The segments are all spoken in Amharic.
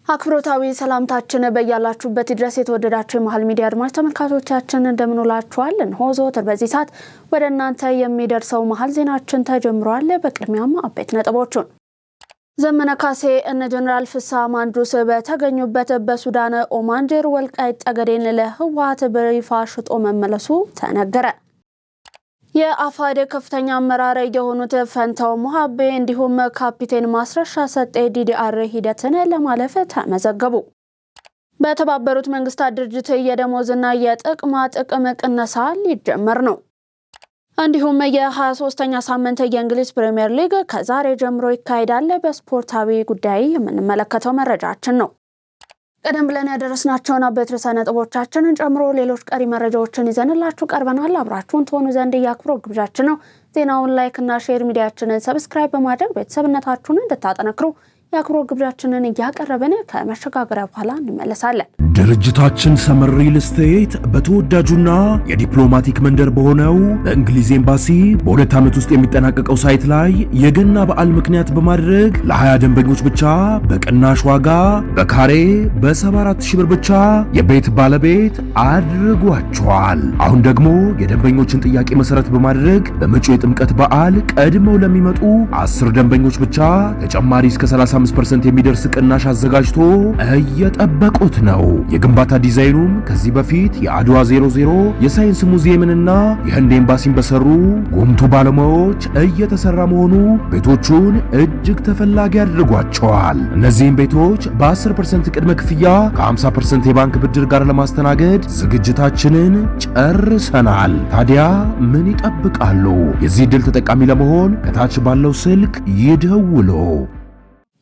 አክብሮታዊ ሰላምታችን በያላችሁበት ድረስ የተወደዳችሁ መሃል ሚዲያ አድማጭ ተመልካቾቻችን እንደምንውላችኋል። ሆዞት በዚህ ሰዓት ወደ እናንተ የሚደርሰው መሃል ዜናችን ተጀምሯል። በቅድሚያም አበይት ነጥቦቹን ዘመነ ካሴ እነ ጀነራል ፍስሐ ማንጁስ በተገኙበት በሱዳን ኦማንጀር ወልቃይት ጠገዴን ለህወሓት በይፋ ሽጦ መመለሱ ተነገረ። የአፋድ ከፍተኛ አመራር የሆኑት ፈንታው ሙሃቤ እንዲሁም ካፒቴን ማስረሻ ሰጤ ዲዲአር ሂደትን ለማለፍ ተመዘገቡ። በተባበሩት መንግስታት ድርጅት የደሞዝና የጥቅማ ጥቅም ቅነሳ ሊጀመር ነው። እንዲሁም የ23ኛ ሳምንት የእንግሊዝ ፕሪሚየር ሊግ ከዛሬ ጀምሮ ይካሄዳል። በስፖርታዊ ጉዳይ የምንመለከተው መረጃችን ነው። ቀደም ብለን ያደረስናቸውን አበይት ርዕሰ ነጥቦቻችንን ጨምሮ ሌሎች ቀሪ መረጃዎችን ይዘንላችሁ ቀርበናል። አብራችሁን ትሆኑ ዘንድ የአክብሮት ግብዣችን ነው። ዜናውን ላይክ እና ሼር ሚዲያችንን ሰብስክራይብ በማድረግ ቤተሰብነታችሁን እንድታጠነክሩ የአክብሮት ግብዣችንን እያቀረብን ከመሸጋገሪያ በኋላ እንመለሳለን። ድርጅታችን ሰመር ሪል ስቴት በተወዳጁና የዲፕሎማቲክ መንደር በሆነው በእንግሊዝ ኤምባሲ በ2 ዓመት ውስጥ የሚጠናቀቀው ሳይት ላይ የገና በዓል ምክንያት በማድረግ ለ20 ደንበኞች ብቻ በቅናሽ ዋጋ በካሬ በ74,000 ብር ብቻ የቤት ባለቤት አድርጓቸዋል። አሁን ደግሞ የደንበኞችን ጥያቄ መሰረት በማድረግ በመጪው የጥምቀት በዓል ቀድመው ለሚመጡ 10 ደንበኞች ብቻ ተጨማሪ እስከ 35% የሚደርስ ቅናሽ አዘጋጅቶ እየጠበቁት ነው። የግንባታ ዲዛይኑም ከዚህ በፊት የአድዋ 00 የሳይንስ ሙዚየምንና የህንድ ኤምባሲን በሰሩ ጉምቱ ባለሙያዎች እየተሰራ መሆኑ ቤቶቹን እጅግ ተፈላጊ አድርጓቸዋል። እነዚህም ቤቶች በ10% ቅድመ ክፍያ ከ50% የባንክ ብድር ጋር ለማስተናገድ ዝግጅታችንን ጨርሰናል። ታዲያ ምን ይጠብቃሉ? የዚህ ዕድል ተጠቃሚ ለመሆን ከታች ባለው ስልክ ይደውሉ።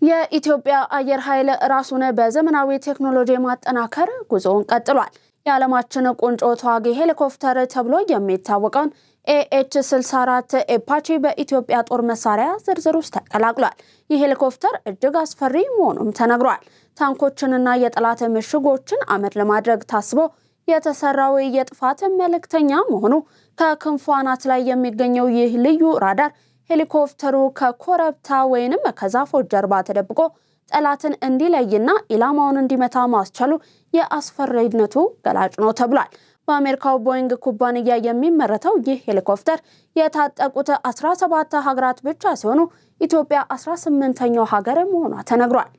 የኢትዮጵያ አየር ኃይል ራሱን በዘመናዊ ቴክኖሎጂ ማጠናከር ጉዞውን ቀጥሏል። የዓለማችን ቁንጮ ተዋጊ ሄሊኮፕተር ተብሎ የሚታወቀውን AH-64 ኤፓቺ በኢትዮጵያ ጦር መሳሪያ ዝርዝር ውስጥ ተቀላቅሏል። ይህ ሄሊኮፕተር እጅግ አስፈሪ መሆኑም ተነግሯል። ታንኮችንና የጠላት ምሽጎችን አመድ ለማድረግ ታስቦ የተሰራው የጥፋት መልእክተኛ መሆኑ ከክንፉ አናት ላይ የሚገኘው ይህ ልዩ ራዳር ሄሊኮፕተሩ ከኮረብታ ወይንም ከዛፎች ጀርባ ተደብቆ ጠላትን እንዲለይና ኢላማውን እንዲመታ ማስቻሉ የአስፈሪነቱ ገላጭ ነው ተብሏል። በአሜሪካው ቦይንግ ኩባንያ የሚመረተው ይህ ሄሊኮፕተር የታጠቁት 17 ሀገራት ብቻ ሲሆኑ ኢትዮጵያ 18ኛው ሀገር መሆኗ ተነግሯል።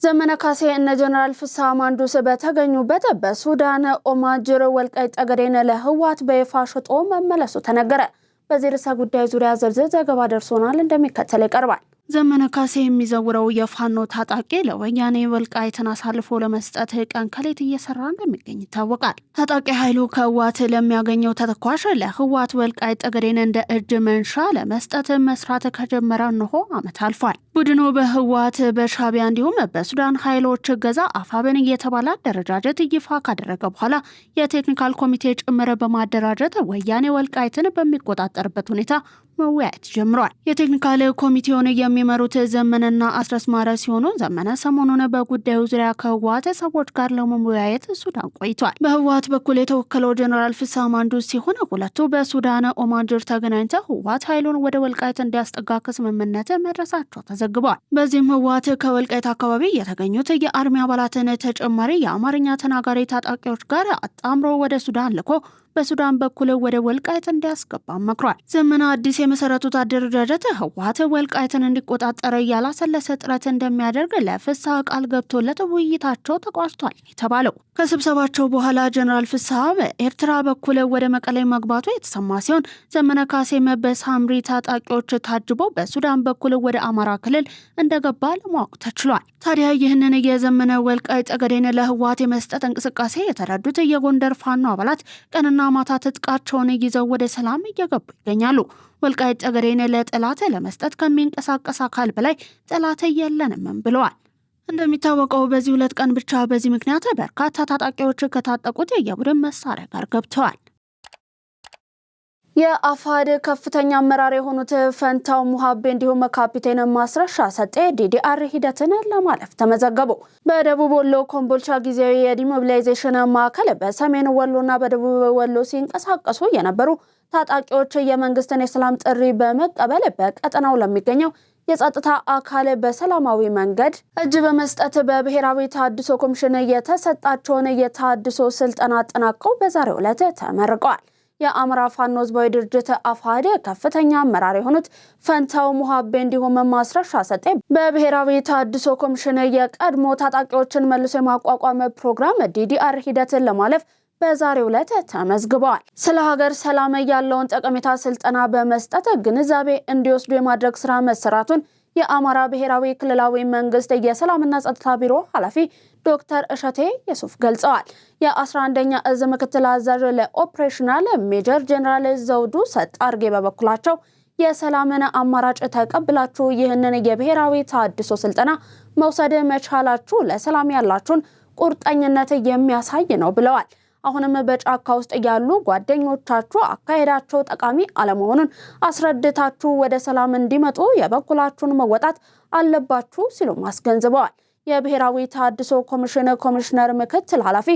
ዘመነ ካሴ እነ ጀነራል ፍስሐ ማንጁስ በተገኙበት በሱዳን ኦማንጀር ወልቃይት ጠገዴን ለህወሓት በይፋ ሽጦ መመለሱ ተነገረ። በዚህ ርዕሰ ጉዳይ ዙሪያ ዝርዝር ዘገባ ደርሶናል፣ እንደሚከተል ይቀርባል። ዘመነ ካሴ የሚዘውረው የፋኖ ታጣቂ ለወያኔ ወልቃይትን አሳልፎ ለመስጠት ቀን ከሌት እየሰራ እንደሚገኝ ይታወቃል። ታጣቂ ኃይሉ ከህወሓት ለሚያገኘው ተተኳሽ ለህወሓት ወልቃይት ጠገዴን እንደ እጅ መንሻ ለመስጠት መስራት ከጀመረ እንሆ ዓመት አልፏል። ቡድኑ በህወሓት በሻዕቢያ እንዲሁም በሱዳን ኃይሎች ገዛ አፋብን እየተባለ አደረጃጀት ይፋ ካደረገ በኋላ የቴክኒካል ኮሚቴ ጭምር በማደራጀት ወያኔ ወልቃይትን በሚቆጣጠርበት ሁኔታ መወያየት ጀምሯል። የቴክኒካል ኮሚቴውን የሚመሩት ዘመነና አስረስ ማረ ሲሆኑ ዘመነ ሰሞኑን በጉዳዩ ዙሪያ ከህወሓት ሰዎች ጋር ለመወያየት ሱዳን ቆይቷል። በህወሓት በኩል የተወከለው ጀነራል ፍስሐ ማንጁስ ሲሆን ሁለቱ በሱዳን ኦማንጀር ተገናኝተው ህወሓት ኃይሉን ወደ ወልቃይት እንዲያስጠጋ ከስምምነት መድረሳቸው ተዘግቧል። በዚህም ህወሓት ከወልቃይት አካባቢ የተገኙት የአርሚ አባላትን ተጨማሪ የአማርኛ ተናጋሪ ታጣቂዎች ጋር አጣምሮ ወደ ሱዳን ልኮ በሱዳን በኩል ወደ ወልቃይት እንዲያስገባ መክሯል። ዘመነ አዲስ የመሰረቱት አደረጃጀት ህወሓት ወልቃይትን እንዲቆጣጠር ያላሰለሰ ጥረት እንደሚያደርግ ለፍስሐ ቃል ገብቶለት ውይይታቸው ተቋጭቷል የተባለው ከስብሰባቸው በኋላ ጀነራል ፍስሐ በኤርትራ በኩል ወደ መቀሌ መግባቱ የተሰማ ሲሆን ዘመነ ካሴም በሳምሪ ታጣቂዎች ታጅቦ በሱዳን በኩል ወደ አማራ ክልል እንደገባ ለማወቅ ተችሏል። ታዲያ ይህንን የዘመነ ወልቃይት ጠገዴን ለህወሓት የመስጠት እንቅስቃሴ የተረዱት የጎንደር ፋኖ አባላት ቀንና ማታ ትጥቃቸውን ይዘው ወደ ሰላም እየገቡ ይገኛሉ። ወልቃይት ጠገዴን ለጠላት ለመስጠት ከሚንቀሳቀስ አካል በላይ ጠላት የለንም ብለዋል። እንደሚታወቀው በዚህ 2 ቀን ብቻ በዚህ ምክንያት በርካታ ታጣቂዎች ከታጠቁት የቡድን መሳሪያ ጋር ገብተዋል። የአፋድ ከፍተኛ አመራር የሆኑት ፈንታው ሙሃቤ እንዲሁም ካፒቴን ማስረሻ ሰጤ ዲዲአር ሂደትን ለማለፍ ተመዘገቡ። በደቡብ ወሎ ኮምቦልቻ ጊዜያዊ የዲሞቢላይዜሽን ማዕከል በሰሜን ወሎና በደቡብ ወሎ ሲንቀሳቀሱ የነበሩ ታጣቂዎች የመንግስትን የሰላም ጥሪ በመቀበል በቀጠናው ለሚገኘው የጸጥታ አካል በሰላማዊ መንገድ እጅ በመስጠት በብሔራዊ ተሃድሶ ኮሚሽን የተሰጣቸውን የተሃድሶ ስልጠና አጠናቀው በዛሬው ዕለት ተመርቀዋል። የአማራ ፋኖ ህዝባዊ ድርጅት አፋሕድ ከፍተኛ አመራር የሆኑት ፈንታው ሙሃቤ እንዲሁም ማስረሻ ሰጤ በብሔራዊ ተሃድሶ ኮሚሽን የቀድሞ ታጣቂዎችን መልሶ የማቋቋም ፕሮግራም ዲዲአር ሂደትን ለማለፍ በዛሬው ዕለት ተመዝግበዋል። ስለ ሀገር ሰላም ያለውን ጠቀሜታ ስልጠና በመስጠት ግንዛቤ እንዲወስዱ የማድረግ ስራ መሰራቱን የአማራ ብሔራዊ ክልላዊ መንግስት የሰላምና ጸጥታ ቢሮ ኃላፊ ዶክተር እሸቴ የሱፍ ገልጸዋል። የ11ኛ እዝ ምክትል አዛዥ ለኦፕሬሽናል ሜጀር ጀነራል ዘውዱ ሰጣርጌ በበኩላቸው የሰላምን አማራጭ ተቀብላችሁ ይህንን የብሔራዊ ተሃድሶ ስልጠና መውሰድ መቻላችሁ ለሰላም ያላችሁን ቁርጠኝነት የሚያሳይ ነው ብለዋል። አሁንም በጫካ ውስጥ ያሉ ጓደኞቻችሁ አካሄዳቸው ጠቃሚ አለመሆኑን አስረድታችሁ ወደ ሰላም እንዲመጡ የበኩላችሁን መወጣት አለባችሁ ሲሉ አስገንዝበዋል። የብሔራዊ ተሃድሶ ኮሚሽን ኮሚሽነር ምክትል ኃላፊ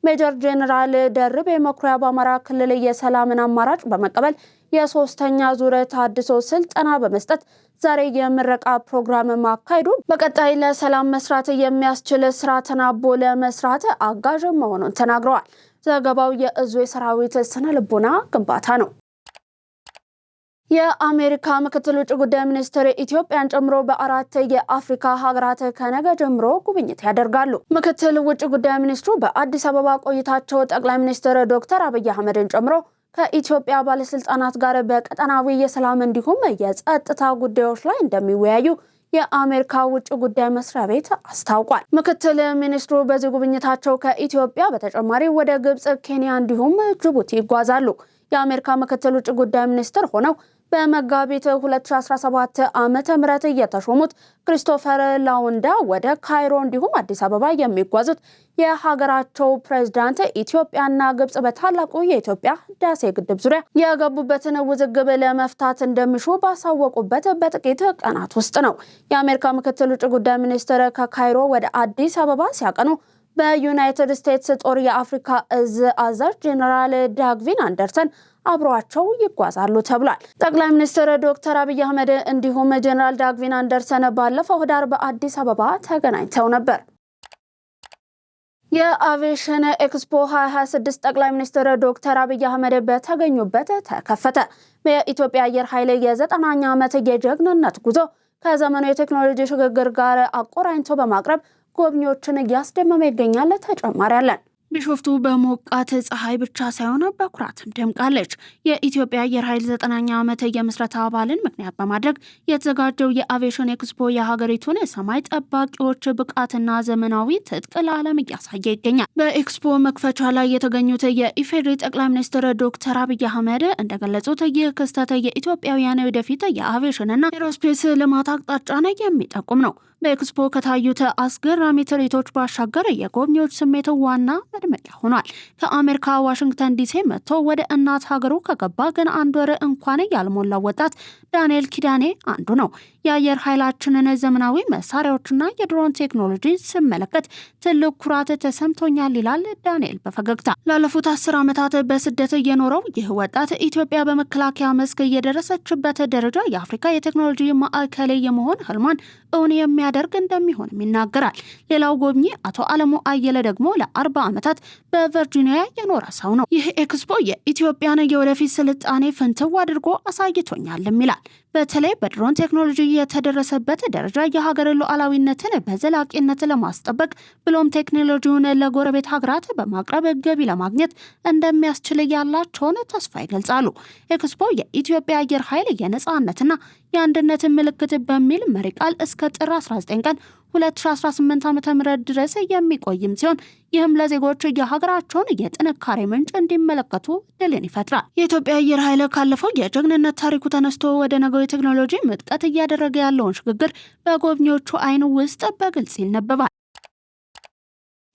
ሜጀር ጀነራል ደርቤ መኩሪያ በአማራ ክልል የሰላምን አማራጭ በመቀበል የሶስተኛ ዙር ተሃድሶ ስልጠና በመስጠት ዛሬ የምረቃ ፕሮግራም ማካሄዱ በቀጣይ ለሰላም መስራት የሚያስችል ስራ ተናቦ ለመስራት አጋዥ መሆኑን ተናግረዋል። ዘገባው የእዙ የሰራዊት ስነ ልቦና ግንባታ ነው። የአሜሪካ ምክትል ውጭ ጉዳይ ሚኒስትር ኢትዮጵያን ጨምሮ በ4 የአፍሪካ ሀገራት ከነገ ጀምሮ ጉብኝት ያደርጋሉ። ምክትል ውጭ ጉዳይ ሚኒስትሩ በአዲስ አበባ ቆይታቸው ጠቅላይ ሚኒስትር ዶክተር አብይ አህመድን ጨምሮ ከኢትዮጵያ ባለስልጣናት ጋር በቀጠናዊ የሰላም እንዲሁም የጸጥታ ጉዳዮች ላይ እንደሚወያዩ የአሜሪካ ውጭ ጉዳይ መስሪያ ቤት አስታውቋል። ምክትል ሚኒስትሩ በዚህ ጉብኝታቸው ከኢትዮጵያ በተጨማሪ ወደ ግብጽ፣ ኬንያ እንዲሁም ጅቡቲ ይጓዛሉ። የአሜሪካ ምክትል ውጭ ጉዳይ ሚኒስትር ሆነው በመጋቢት 2017 ዓመተ ምህረት የተሾሙት ክሪስቶፈር ላውንዳ ወደ ካይሮ እንዲሁም አዲስ አበባ የሚጓዙት የሀገራቸው ፕሬዝዳንት ኢትዮጵያና ግብጽ በታላቁ የኢትዮጵያ ህዳሴ ግድብ ዙሪያ የገቡበትን ውዝግብ ለመፍታት እንደሚሹ ባሳወቁበት በጥቂት ቀናት ውስጥ ነው። የአሜሪካ ምክትል ውጭ ጉዳይ ሚኒስትር ከካይሮ ወደ አዲስ አበባ ሲያቀኑ በዩናይትድ ስቴትስ ጦር የአፍሪካ እዝ አዛዥ ጄኔራል ዳግቪን አንደርሰን አብሯቸው ይጓዛሉ ተብሏል። ጠቅላይ ሚኒስትር ዶክተር አብይ አህመድ እንዲሁም ጄኔራል ዳግቪን አንደርሰን ባለፈው ህዳር በአዲስ አበባ ተገናኝተው ነበር። የአቪዬሽን ኤክስፖ 2026 ጠቅላይ ሚኒስትር ዶክተር አብይ አህመድ በተገኙበት ተከፈተ። በኢትዮጵያ አየር ኃይል የ90ኛ ዓመት የጀግንነት ጉዞ ከዘመኑ የቴክኖሎጂ ሽግግር ጋር አቆራኝቶ በማቅረብ ጎብኚዎችን እያስደመመ ይገኛል። ተጨማሪ አለን። ቢሾፍቱ በሞቃት ፀሐይ ብቻ ሳይሆን በኩራትም ደምቃለች። የኢትዮጵያ አየር ኃይል 90ኛ ዓመት የምስረታ በዓልን ምክንያት በማድረግ የተዘጋጀው የአቪዬሽን ኤክስፖ የሀገሪቱን ሰማይ ጠባቂዎች ብቃትና ዘመናዊ ትጥቅ ለዓለም እያሳየ ይገኛል። በኤክስፖ መክፈቻ ላይ የተገኙት የኢፌዴሪ ጠቅላይ ሚኒስትር ዶክተር አብይ አህመድ እንደገለጹት ይህ ክስተት የኢትዮጵያውያን ወደፊት የአቪዬሽንና ኤሮስፔስ ልማት አቅጣጫን የሚጠቁም ነው። በኤክስፖ ከታዩት አስገራሚ ትርኢቶች ባሻገር የጎብኚዎች ስሜት ዋና መድመቂያ ሆኗል። ከአሜሪካ ዋሽንግተን ዲሲ መጥቶ ወደ እናት ሀገሩ ከገባ ግን 1 ወር እንኳን ያልሞላው ወጣት ዳንኤል ኪዳኔ አንዱ ነው። የአየር ኃይላችንን ዘመናዊ መሳሪያዎችና የድሮን ቴክኖሎጂ ስመለከት ትልቅ ኩራት ተሰምቶኛል ይላል ዳንኤል በፈገግታ። ላለፉት 10 ዓመታት በስደት የኖረው ይህ ወጣት ኢትዮጵያ በመከላከያ መስክ የደረሰችበት ደረጃ የአፍሪካ የቴክኖሎጂ ማዕከል የመሆን ህልሟን እውን የሚያደርግ እንደሚሆንም ይናገራል። ሌላው ጎብኚ አቶ አለሙ አየለ ደግሞ ለ40 ዓመታት በቨርጂኒያ የኖረ ሰው ነው። ይህ ኤክስፖ የኢትዮጵያን የወደፊት ስልጣኔ ፍንትው አድርጎ አሳይቶኛልም ይላል። በተለይ በድሮን ቴክኖሎጂ የተደረሰበት ደረጃ የሀገር ሉዓላዊነትን በዘላቂነት ለማስጠበቅ ብሎም ቴክኖሎጂውን ለጎረቤት ሀገራት በማቅረብ ገቢ ለማግኘት እንደሚያስችል ያላቸውን ተስፋ ይገልጻሉ። ኤክስፖ የኢትዮጵያ አየር ኃይል የነጻነትና የአንድነት ምልክት በሚል መሪ ቃል እስከ ጥር 19 ቀን 2018 ዓ.ም ድረስ የሚቆይም ሲሆን ይህም ለዜጎች የሀገራቸውን የጥንካሬ ምንጭ እንዲመለከቱ ድልን ይፈጥራል። የኢትዮጵያ አየር ኃይል ካለፈው የጀግንነት ታሪኩ ተነስቶ ወደ ነገው የቴክኖሎጂ ምጥቀት እያደረገ ያለውን ሽግግር በጎብኚዎቹ አይን ውስጥ በግልጽ ይነበባል።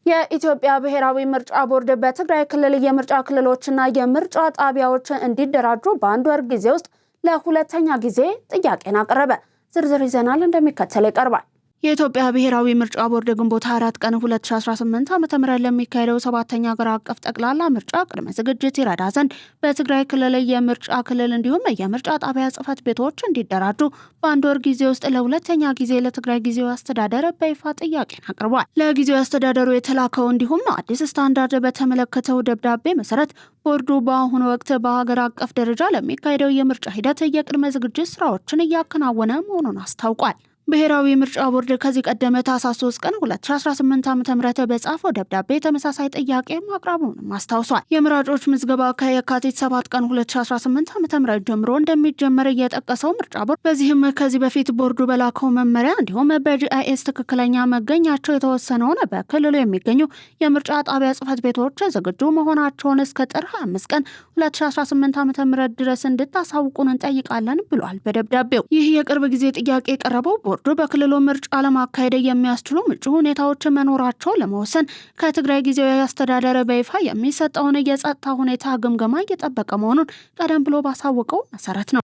የኢትዮጵያ ብሔራዊ ምርጫ ቦርድ በትግራይ ክልል የምርጫ ክልሎችና የምርጫ ጣቢያዎች እንዲደራጁ በ1 ወር ጊዜ ውስጥ ለ2ኛ ጊዜ ጥያቄን አቀረበ። ዝርዝር ይዘናል፣ እንደሚከተለው ይቀርባል። የኢትዮጵያ ብሔራዊ ምርጫ ቦርድ ግንቦት 4 ቀን 2018 ዓ.ም ለሚካሄደው 7ኛ ሀገር አቀፍ ጠቅላላ ምርጫ ቅድመ ዝግጅት ይረዳ ዘንድ በትግራይ ክልል የምርጫ ክልል እንዲሁም የምርጫ ጣቢያ ጽሕፈት ቤቶች እንዲደራጁ በአንድ ወር ጊዜ ውስጥ ለሁለተኛ ጊዜ ለትግራይ ጊዜያዊ አስተዳደር በይፋ ጥያቄን አቅርቧል። ለጊዜያዊ አስተዳደሩ የተላከው እንዲሁም አዲስ ስታንዳርድ በተመለከተው ደብዳቤ መሰረት ቦርዱ በአሁኑ ወቅት በሀገር አቀፍ ደረጃ ለሚካሄደው የምርጫ ሂደት የቅድመ ዝግጅት ስራዎችን እያከናወነ መሆኑን አስታውቋል። ብሔራዊ ምርጫ ቦርድ ከዚህ ቀደም ታህሳስ 3 ቀን 2018 ዓ.ም በጻፈው ደብዳቤ ተመሳሳይ ጥያቄ ማቅረቡንም አስታውሷል። የምራጮች ምዝገባ ከየካቲት 7 ቀን 2018 ዓ.ም ጀምሮ እንደሚጀመር የጠቀሰው ምርጫ ቦርድ በዚህም ከዚህ በፊት ቦርዱ በላከው መመሪያ እንዲሁም በጂአይኤስ ትክክለኛ መገኛቸው የተወሰነውን በክልሉ የሚገኙ የምርጫ ጣቢያ ጽሕፈት ቤቶች ዝግጁ መሆናቸውን እስከ ጥር 25 ቀን 2018 ዓ.ም ድረስ እንድታሳውቁን እንጠይቃለን ብሏል በደብዳቤው። ይህ የቅርብ ጊዜ ጥያቄ የቀረበው ቦርዱ በክልሉ ምርጫ ለማካሄድ የሚያስችሉ ምቹ ሁኔታዎች መኖራቸው ለመወሰን ከትግራይ ጊዜያዊ አስተዳደር በይፋ የሚሰጠውን የጸጥታ ሁኔታ ግምገማ እየጠበቀ መሆኑን ቀደም ብሎ ባሳወቀው መሰረት ነው።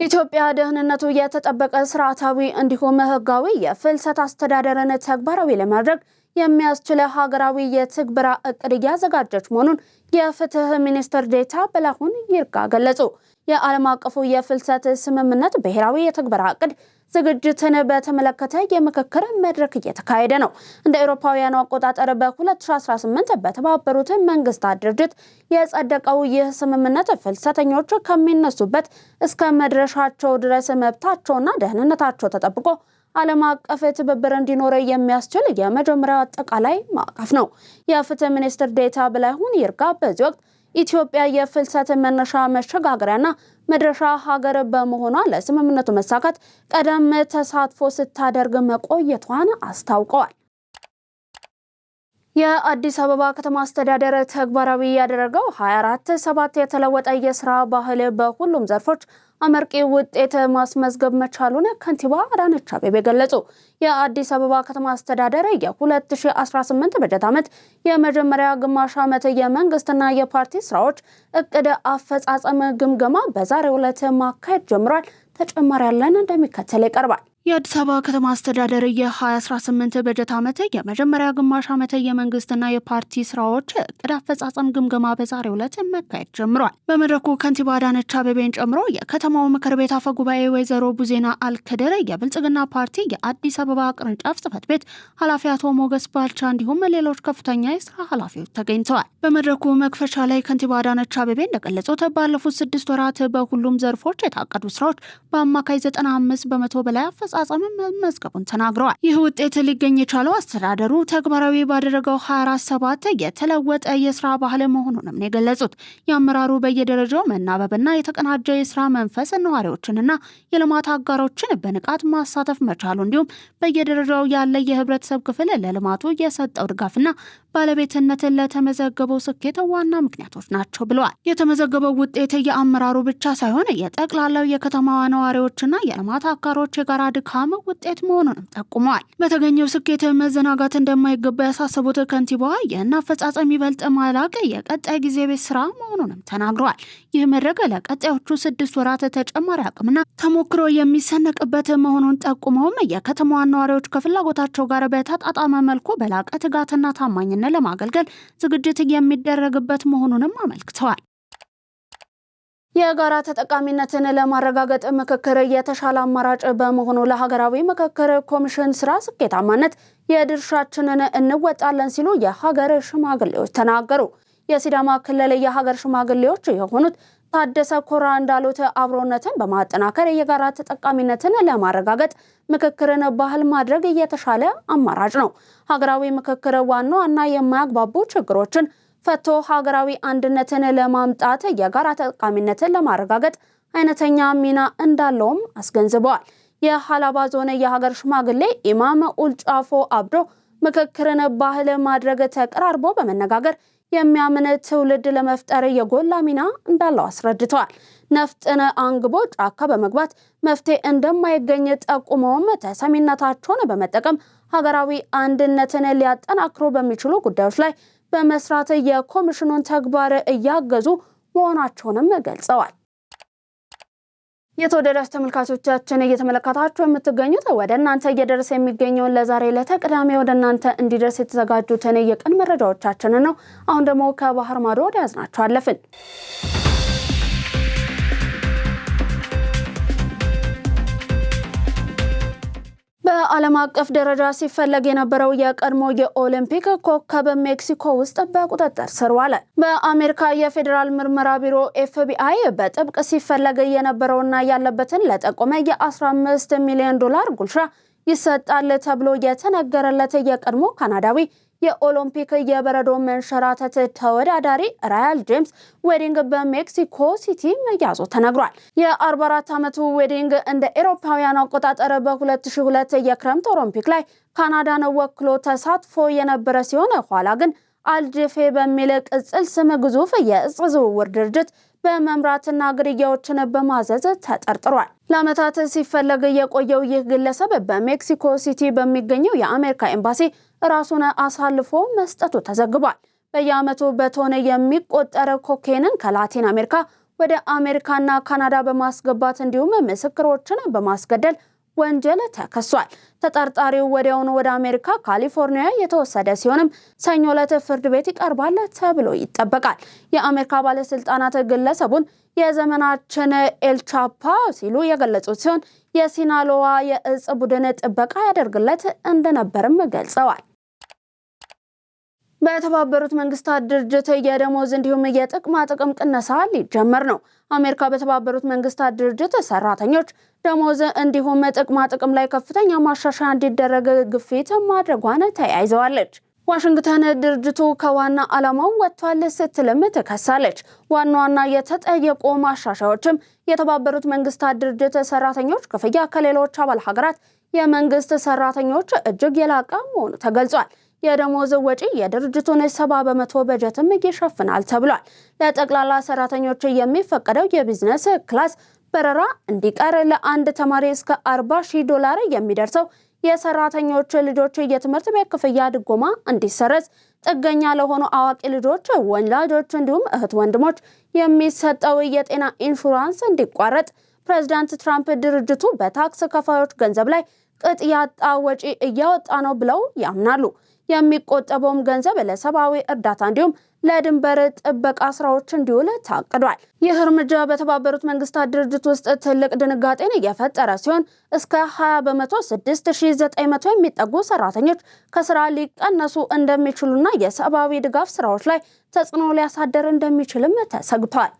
ኢትዮጵያ ደህንነቱ የተጠበቀ ስርዓታዊ እንዲሁም ህጋዊ የፍልሰት አስተዳደርን ተግባራዊ ለማድረግ የሚያስችል ሀገራዊ የትግበራ እቅድ እያዘጋጀች መሆኑን የፍትህ ሚኒስትር ዴኤታ በላሁን ይርጋ ገለጹ። የዓለም አቀፉ የፍልሰት ስምምነት ብሔራዊ የትግበራ እቅድ ዝግጅትን በተመለከተ የምክክር መድረክ እየተካሄደ ነው። እንደ አውሮፓውያኑ አቆጣጠር በ2018 በተባበሩት መንግስታት ድርጅት የጸደቀው ይህ ስምምነት ፍልሰተኞች ከሚነሱበት እስከ መድረሻቸው ድረስ መብታቸውና ደህንነታቸው ተጠብቆ ዓለም አቀፍ ትብብር እንዲኖር የሚያስችል የመጀመሪያው አጠቃላይ ማዕቀፍ ነው። የፍትህ ሚኒስትር ዴኤታ በላሁን ይርጋ በዚህ ወቅት ኢትዮጵያ የፍልሰት መነሻ መሸጋገሪያና መድረሻ ሀገር በመሆኗ ለስምምነቱ መሳካት ቀደም ተሳትፎ ስታደርግ መቆየቷን አስታውቀዋል። የአዲስ አበባ ከተማ አስተዳደር ተግባራዊ ያደረገው 24/7 የተለወጠ የስራ ባህል በሁሉም ዘርፎች አመርቂ ውጤት ማስመዝገብ መቻሉን ከንቲባ አዳነች አቤቤ ገለጹ። የአዲስ አበባ ከተማ አስተዳደር የ2018 በጀት ዓመት የመጀመሪያ ግማሽ ዓመት የመንግስትና የፓርቲ ስራዎች እቅድ አፈጻጸም ግምገማ በዛሬው ዕለት ማካሄድ ጀምሯል። ተጨማሪ ያለን እንደሚከተል ይቀርባል። የአዲስ አበባ ከተማ አስተዳደር የ2018 በጀት ዓመት የመጀመሪያ ግማሽ ዓመት የመንግስትና የፓርቲ ስራዎች እቅድ አፈጻጸም ግምገማ በዛሬው ዕለት መካሄድ ጀምሯል። በመድረኩ ከንቲባ አዳነች አቤቤን ጨምሮ የከተማው ምክር ቤት አፈ ጉባኤ ወይዘሮ ቡዜና አልከድር፣ የብልጽግና ፓርቲ የአዲስ አበባ ቅርንጫፍ ጽሕፈት ቤት ኃላፊ አቶ ሞገስ ባልቻ እንዲሁም ሌሎች ከፍተኛ የስራ ኃላፊዎች ተገኝተዋል። በመድረኩ መክፈቻ ላይ ከንቲባ አዳነች አቤቤ እንደገለጹት ባለፉት 6 ወራት በሁሉም ዘርፎች የታቀዱ ስራዎች በአማካይ 95 በመቶ በላይ አፈጻጸም መዝገቡን ተናግረዋል። ይህ ውጤት ሊገኝ የቻለው አስተዳደሩ ተግባራዊ ባደረገው 24/7 የተለወጠ የስራ ባህል መሆኑንም ነው የገለጹት። የአመራሩ በየደረጃው መናበብና የተቀናጀ የስራ መንፈስ ነዋሪዎችንና የልማት አጋሮችን በንቃት ማሳተፍ መቻሉ እንዲሁም በየደረጃው ያለ የህብረተሰብ ክፍል ለልማቱ የሰጠው ድጋፍና ባለቤትነትን ለተመዘገበው ስኬት ዋና ምክንያቶች ናቸው ብለዋል። የተመዘገበው ውጤት የአመራሩ ብቻ ሳይሆን የጠቅላላው የከተማዋ ነዋሪዎችና የልማት አጋሮች የጋራ ድካም ውጤት መሆኑንም ጠቁመዋል። በተገኘው ስኬት መዘናጋት እንደማይገባ ያሳሰቡት ከንቲባዋ ይህን አፈጻጸም ይበልጥ ማላቅ የቀጣይ ጊዜ ቤት ስራ መሆኑንም ተናግረዋል። ይህ መድረክ ለቀጣዮቹ 6 ወራት ተጨማሪ አቅምና ተሞክሮ የሚሰነቅበት መሆኑን ጠቁመውም የከተማዋ ነዋሪዎች ከፍላጎታቸው ጋር በተጣጣመ መልኩ በላቀ ትጋትና ታማኝነት ለማገልገል ዝግጅት የሚደረግበት መሆኑንም አመልክተዋል። የጋራ ተጠቃሚነትን ለማረጋገጥ ምክክር የተሻለ አማራጭ በመሆኑ ለሀገራዊ ምክክር ኮሚሽን ስራ ስኬታማነት የድርሻችንን እንወጣለን ሲሉ የሀገር ሽማግሌዎች ተናገሩ። የሲዳማ ክልል የሀገር ሽማግሌዎች የሆኑት ታደሰ ኮራ እንዳሉት አብሮነትን በማጠናከር የጋራ ተጠቃሚነትን ለማረጋገጥ ምክክርን ባህል ማድረግ የተሻለ አማራጭ ነው። ሀገራዊ ምክክር ዋና የማያግባቡ ችግሮችን ፈቶ ሀገራዊ አንድነትን ለማምጣት የጋራ ተጠቃሚነትን ለማረጋገጥ አይነተኛ ሚና እንዳለውም አስገንዝበዋል። የሀላባ ዞን የሀገር ሽማግሌ ኢማም ኡልጫፎ አብዶ ምክክርን ባህል ማድረግ ተቀራርቦ በመነጋገር የሚያምን ትውልድ ለመፍጠር የጎላ ሚና እንዳለው አስረድተዋል። ነፍጥን አንግቦ ጫካ በመግባት መፍትሄ እንደማይገኝ ጠቁመውም ተሰሚነታቸውን በመጠቀም ሀገራዊ አንድነትን ሊያጠናክሩ በሚችሉ ጉዳዮች ላይ በመስራት የኮሚሽኑን ተግባር እያገዙ መሆናቸውንም ገልጸዋል። የተወደዳችሁ ተመልካቾቻችን እየተመለከታችሁ የምትገኙት ወደ እናንተ እየደረሰ የሚገኘውን ለዛሬ ለተቅዳሜ ወደ እናንተ እንዲደርስ የተዘጋጁትን የቀን መረጃዎቻችንን ነው። አሁን ደግሞ ከባህር ማዶ ወደ ያዝናቸው አለፍን። በዓለም አቀፍ ደረጃ ሲፈለግ የነበረው የቀድሞ የኦሊምፒክ ኮከብ ሜክሲኮ ውስጥ በቁጥጥር ስር ዋለ። በአሜሪካ የፌዴራል ምርመራ ቢሮ FBI በጥብቅ ሲፈለግ የነበረውና ያለበትን ለጠቆመ የ15 ሚሊዮን ዶላር ጉልሻ ይሰጣል ተብሎ የተነገረለት የቀድሞ ካናዳዊ የኦሎምፒክ የበረዶ መንሸራተት ተወዳዳሪ ራያል ጄምስ ዌዲንግ በሜክሲኮ ሲቲ መያዙ ተነግሯል። የ44 ዓመቱ ዌዲንግ እንደ ኤሮፓውያን አቆጣጠር በ2002 የክረምት ኦሎምፒክ ላይ ካናዳን ወክሎ ተሳትፎ የነበረ ሲሆን ኋላ ግን አልጄፌ በሚል ቅጽል ስም ግዙፍ የእጽ ዝውውር ድርጅት በመምራትና ግድያዎችን በማዘዝ ተጠርጥሯል። ለዓመታት ሲፈለግ የቆየው ይህ ግለሰብ በሜክሲኮ ሲቲ በሚገኘው የአሜሪካ ኤምባሲ ራሱን አሳልፎ መስጠቱ ተዘግቧል። በየዓመቱ በቶን የሚቆጠር ኮኬንን ከላቲን አሜሪካ ወደ አሜሪካና ካናዳ በማስገባት እንዲሁም ምስክሮችን በማስገደል ወንጀል ተከሷል። ተጠርጣሪው ወዲያውኑ ወደ አሜሪካ ካሊፎርኒያ የተወሰደ ሲሆንም ሰኞ ዕለት ፍርድ ቤት ይቀርባል ተብሎ ይጠበቃል። የአሜሪካ ባለስልጣናት ግለሰቡን የዘመናችን ኤልቻፓ ሲሉ የገለጹት ሲሆን የሲናሎዋ የእጽ ቡድን ጥበቃ ያደርግለት እንደነበርም ገልጸዋል። በተባበሩት መንግስታት ድርጅት የደሞዝ እንዲሁም የጥቅማ ጥቅም ቅነሳ ሊጀመር ነው። አሜሪካ በተባበሩት መንግስታት ድርጅት ሰራተኞች ደሞዝ እንዲሁም ጥቅማ ጥቅም ላይ ከፍተኛ ማሻሻያ እንዲደረግ ግፊት ማድረጓን ተያይዘዋለች። ዋሽንግተን ድርጅቱ ከዋና ዓላማው ወጥቷል ስትልም ትከሳለች። ዋና የተጠየቁ ማሻሻያዎችም የተባበሩት መንግስታት ድርጅት ሰራተኞች ክፍያ ከሌሎች አባል ሀገራት የመንግስት ሰራተኞች እጅግ የላቀ መሆኑ ተገልጿል። የደሞዝ ወጪ የድርጅቱን 70% በጀትም ይሸፍናል ተብሏል። ለጠቅላላ ሰራተኞች የሚፈቀደው የቢዝነስ ክላስ በረራ እንዲቀር፣ ለአንድ ተማሪ እስከ $40,000 የሚደርሰው የሰራተኞች ልጆች የትምህርት ቤት ክፍያ ድጎማ እንዲሰረዝ፣ ጥገኛ ለሆኑ አዋቂ ልጆች ወላጆች እንዲሁም እህት ወንድሞች የሚሰጠው የጤና ኢንሹራንስ እንዲቋረጥ፣ ፕሬዝዳንት ትራምፕ ድርጅቱ በታክስ ከፋዮች ገንዘብ ላይ ቅጥ ያጣ ወጪ እያወጣ ነው ብለው ያምናሉ። የሚቆጠበውም ገንዘብ ለሰብአዊ እርዳታ እንዲሁም ለድንበር ጥበቃ ስራዎች እንዲውል ታቅዷል። ይህ እርምጃ በተባበሩት መንግስታት ድርጅት ውስጥ ትልቅ ድንጋጤን እየፈጠረ ሲሆን እስከ 20% 6900 የሚጠጉ ሰራተኞች ከስራ ሊቀነሱ እንደሚችሉና የሰብአዊ ድጋፍ ስራዎች ላይ ተጽዕኖ ሊያሳደር እንደሚችልም ተሰግቷል።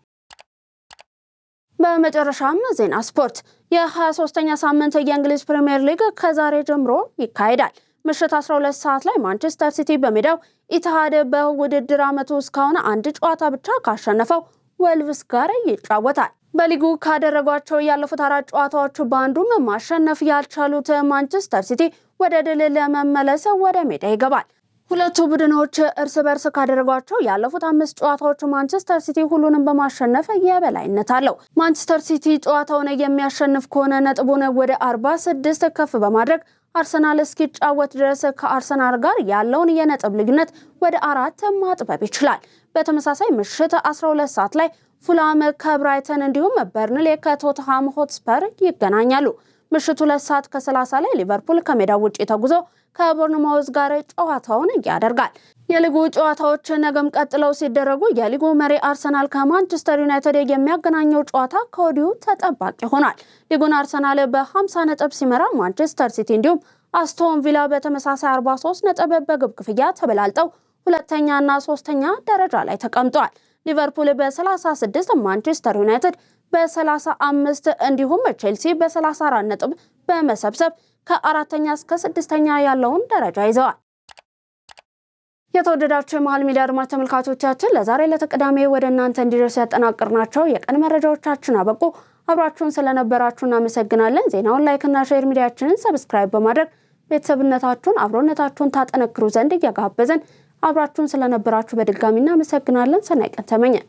በመጨረሻም ዜና ስፖርት። የ23ኛ ሳምንት የእንግሊዝ ፕሪሚየር ሊግ ከዛሬ ጀምሮ ይካሄዳል። ምሽት 12 ሰዓት ላይ ማንቸስተር ሲቲ በሜዳው ኢትሃድ በውድድር ዓመቱ እስካሁን አንድ ጨዋታ ብቻ ካሸነፈው ወልቭስ ጋር ይጫወታል። በሊጉ ካደረጓቸው ያለፉት 4 ጨዋታዎች በአንዱም ማሸነፍ ያልቻሉት ማንቸስተር ሲቲ ወደ ድል ለመመለስ ወደ ሜዳ ይገባል። ሁለቱ ቡድኖች እርስ በርስ ካደረጓቸው ያለፉት 5 ጨዋታዎች ማንቸስተር ሲቲ ሁሉንም በማሸነፍ የበላይነት አለው። ማንቸስተር ሲቲ ጨዋታውን የሚያሸንፍ ከሆነ ነጥቡን ወደ 46 ከፍ በማድረግ አርሰናል እስኪጫወት ድረስ ከአርሰናል ጋር ያለውን የነጥብ ልዩነት ወደ 4 ማጥበብ ይችላል። በተመሳሳይ ምሽት 12 ሰዓት ላይ ፉላም ከብራይተን እንዲሁም በርንሌ ከቶትሃም ሆትስፐር ይገናኛሉ። ምሽት 2 ሰዓት ከ30 ላይ ሊቨርፑል ከሜዳው ውጪ ተጉዞ ከቦርንማውዝ ጋር ጨዋታውን ያደርጋል። የሊጉ ጨዋታዎች ነገም ቀጥለው ሲደረጉ የሊጉ መሪ አርሰናል ከማንቸስተር ዩናይትድ የሚያገናኘው ጨዋታ ከወዲሁ ተጠባቂ ሆኗል። ሊጉን አርሰናል በ50 ነጥብ ሲመራ ማንቸስተር ሲቲ እንዲሁም አስቶን ቪላ በተመሳሳይ 43 ነጥብ በግብ ክፍያ ተበላልጠው ሁለተኛና ሶስተኛ ደረጃ ላይ ተቀምጠዋል። ሊቨርፑል በ36፣ ማንቸስተር ዩናይትድ በ35 እንዲሁም ቼልሲ በ34 ነጥብ በመሰብሰብ ከ4ኛ እስከ 6ኛ ያለውን ደረጃ ይዘዋል። የተወደዳችሁ የመሃል ሚዲያ አድማጭ ተመልካቾቻችን ለዛሬ ለተቅዳሜ ወደ እናንተ እንዲደርስ ያጠናቀርናቸው የቀን መረጃዎቻችን አበቁ። አብራችሁን ስለነበራችሁ እናመሰግናለን። ዜናውን ላይክና ሼር፣ ሚዲያችንን ሰብስክራይብ በማድረግ ቤተሰብነታችሁን አብሮነታችሁን ታጠነክሩ ዘንድ እየጋበዘን አብራችሁን ስለነበራችሁ በድጋሚ እናመሰግናለን። ሰናይ ቀን ተመኘን።